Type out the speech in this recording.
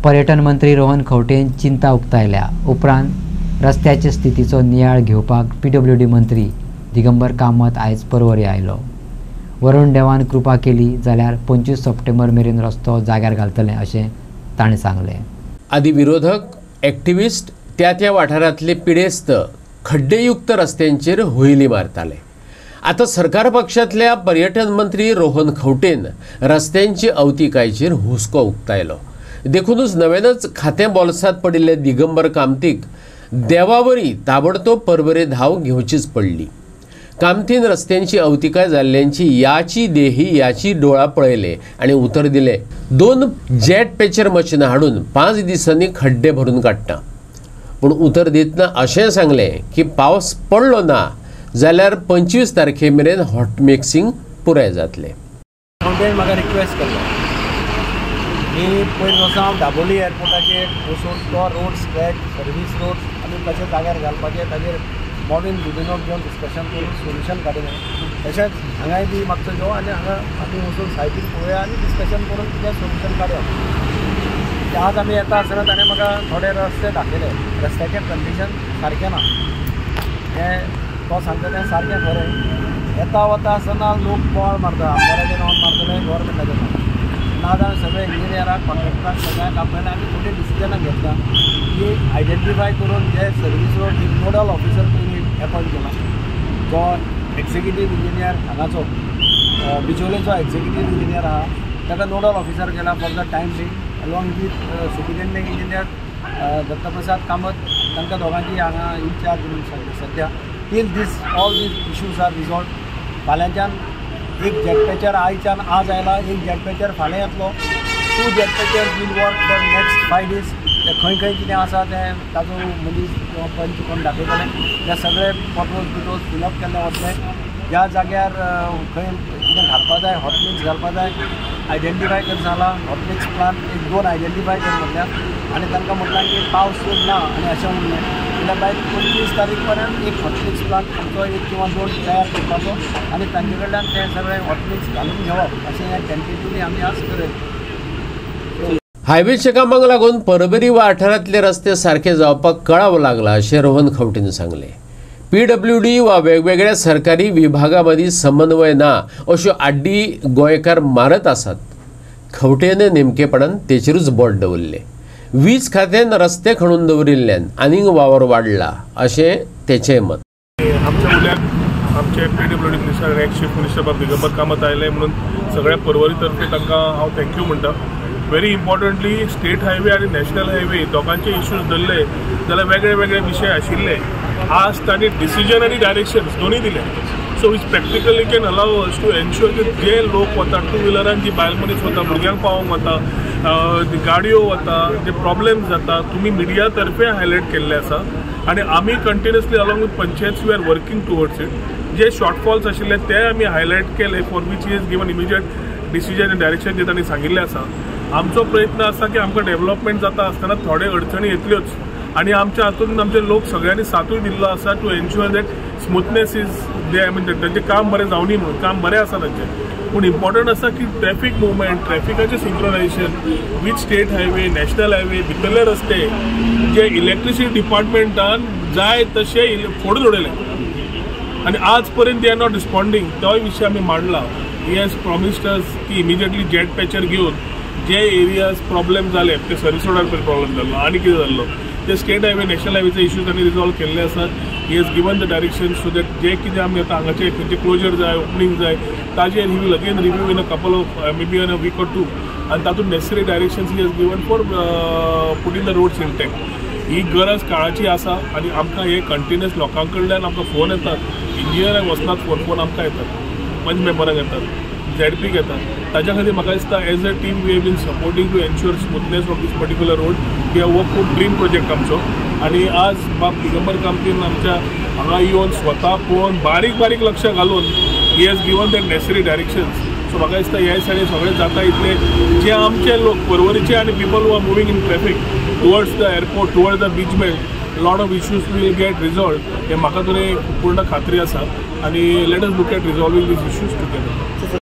पर्यटन मंत्री रोहन खंवटेन चिंता उक्तायल्या उपरांत रस्त्याचे स्थितीचो नियाळ घेवपाक PWD मंत्री दिगंबर कामत आयज परवरी आयलो। वरुण देवान कृपा केली जाल्यार 25 सप्टेंबर मेरेन रस्तो जाग्यार घालतले अशें ताणें सांगलें। आदी विरोधक एक्टिविस्ट त्या वाठारांतले पिडेस्त खड्डेयुक्त रस्त्यांचेर होयली मारताले। आता सरकार पक्षातल्या पर्यटन मंत्री रोहन खंवटेन रस्त्यांची अवतिकायेचेर हुस्को उक्तायलो। देखूनच नव्यानच खातें बोल्सांत पडिल्ले दिगंबर कामतीक देवावरी ताबडतोब परवरे धांव घेवचीच पडली। कामतीन रस्त्यांची अवतिकाय जाल्ल्यांची याची देही याची डोळा पळयले आनी उतर दिले 2 जेट पेचर मशीनां हाडून 5 दिसांनी खड्डे भरून काडटा। पूण उतर दितना अशें सांगलें की पावस पडलो ना जाल्यार 25 तारखे मेरेन हॉट मिक्सिंग पुराय जातलें। म्हाका रिक्वेस्ट केलो की पयलीं वचून हांव दाबोली एअरपोर्टाचेर वचून तो रोड स्ट्रेच सर्वीस रोड आमी कशे जाग्यार घालपाचे ताचेर मॉडर्न बिगिनर घेवन डिस्कशन करून सोल्युशन काडलें। तशेंच हांगाय बी मागचो जो आनी हांगा आमी वचून सायटीर पळोवया आनी डिस्कशन करून कितें सोल्युशन काडया। आज आमी येता आसतना ताणें म्हाका थोडे रस्ते दाखयले, रस्त्याचें कंडिशन सारकें ना हें तो सांगता तें सारकें खरें। येता वता आसतना लोक बॉल मारता, आमदाराचें नांव मारतले गव्हर्मेंटाचें नांव ना जावन सगळे इंजिनियराक कॉन्ट्रॅक्टराक सगळ्यांक आपल्याला आमी थोडी डिसिजनां घेतला की आयडेंटिफाय करून जे सर्वीस रोड नोडल ऑफिसर पयलीं अपॉयंट केला जो एक्झिक्युटीव इंजिनियर हांगाचो बिचोलेचो एक्झिक्युटीव इंजिनियर आहा ताका नोडल ऑफिसर केला for the time being along with superintendent engineer Dattaprasad Kamat तांकां दोगांची हांगा इन्चार्ज म्हणून सांगले सद्या till this all this issues are resolved. फाल्यांच्यान एक जेट पेचर आयच्यान आज आयला, एक जेट पेचर फाल्यां येतलो, 2 jet patcher will work for next 5 days। ते खंय कितें आसा तें ताजो मनीस किंवा पंच कोण दाखयतले ते सगळे फोटोज फिलअप केल्ले वतले। ज्या जाग्यार खंय कितें घालपा जाय हॉट मिक्स घालपा जाय आयडेंटिफाय कर जाला, हॉट मिक्स प्लांट 1-2 आयडेंटिफाय कर म्हटल्यार आनी तांकां म्हटलां की पावस ना आनी अशें म्हणलें जाल्यार बाय 25 तारीख पर्यंत एक हॉट मिक्स प्लांट आमचो 1 किंवा 2 तयार करपाचो आनी तांचे कडल्यान तें सगळें हॉट मिक्स घालून घेवप अशें हें टेंटेटिवली आमी आज करत। हायवेच्या कामाक लागून परबरी वाठारांतले रस्ते सारखे जावपाक कळाव लागला अशें रोहन खंवटेन सांगलें। PWD वा वेगवेगळ्या सरकारी विभागां मदीं समन्वय ना अश्यो आड्डी गोंयकार मारत आसात। खंवटेन नेमकेपणान तेचेरूच बोट दवरलें। वीज खात्यान रस्ते खणून दवरिल्ल्यान आनीक वावर वाडला अशें तेचें मत। आमचे PWD minister ex chief minister Digambar Kamat आयले म्हणून सगळ्या परवरी तर्फे तांकां हांव थँक्यू म्हणटा। व्हेरी इम्पॉर्टंटली स्टेट हायवे आनी नॅशनल हायवे दोगांचे इश्यूज धरले जाल्यार वेगळे वेगळे विशय आशिल्ले आज तांणी डिसिजन आनी डायरेक्शन्स दोनूय दिले। So it's practically can allow us to ensure की जे लोक वता 2 व्हिलरान जी बायल मनीस वता भुरग्यांक पावोवंक वता गाडयो वता जे प्रॉब्लेम्स जाता तुमी मिडिया तर्फे हायलायट केल्ले आसा आनी आमी continuously along with panchayat we are working towards it. जे शॉर्टफॉल्स आशिल्ले ते आमी हायलायट केले for which is given immediate decision आनी डायरेक्शन जे तांणी सांगिल्लें आसा। आमचो प्रयत्न आसा की आमकां डेव्हलपमेंट जाता आसतना थोडे अडचणी येतल्योच आनी आमच्या हातून आमचे लोक सगळ्यांनी साथूय दिल्लो आसा to ensure that smoothness is there I mean तांचें काम बरें जावनी म्हणून काम बरें आसा तांचें। पूण इम्पॉर्टंट आसा की ट्रॅफिक मुवमेंट ट्रॅफिकाचें synchronisation with state highway national highway भितरले रस्ते जे इलेक्ट्रिसिटी डिपार्टमेंटान जाय तशे फोडून उडयले आनी आज पर्यंत दे आर नॉट रिस्पॉन्डिंग। तोय विशय आमी मांडला। ही हॅज प्रॉमिस्ड अस की इमिजिएटली जेट पेचर घेवन जे एरियाज प्रॉब्लेम जाले ते सर्वीस रोडार प्रॉब्लेम जाल्लो आनी कितें जाल्लो ते स्टेट हायवे नॅशनल हायवेचे इश्यूज आनी रिजॉल्व केल्ले आसात। ही has given the direction so that जे कितें आमी आतां हांगाचे खंयचे क्लोजर जाय ओपनिंग जाय ताजेर he will again review in a couple of maybe in a week or 2 आनी तातूंत necessary directions he has given for putting the roads intact. ही गरज काळाची आसा आनी आमकां हे कंटिन्युअस लोकां कडल्यान आमकां फोन येतात इंजिनियराक वचनात फोन आमकां येतात पंच मेंबराक येतात ZP येतात ताज्या खातीर म्हाका दिसता as a team we have been supporting to ensure smoothness of this particular road. We have work for dream project आमचो आनी आज बाब दिगंबर कामतीन आमच्या हांगा येवन स्वता पळोवन बारीक बारीक लक्ष घालून ही has given that necessary directions. So म्हाका दिसता ह्या सायडीन सगळें जाता इतले जे आमचे लोक परवरीचे आनी people who are moving in traffic towards the airport towards the beach belt lot of issues will get resolve हे म्हाका तरी पूर्ण खात्री आसा आनी let us look at resolving these issues together.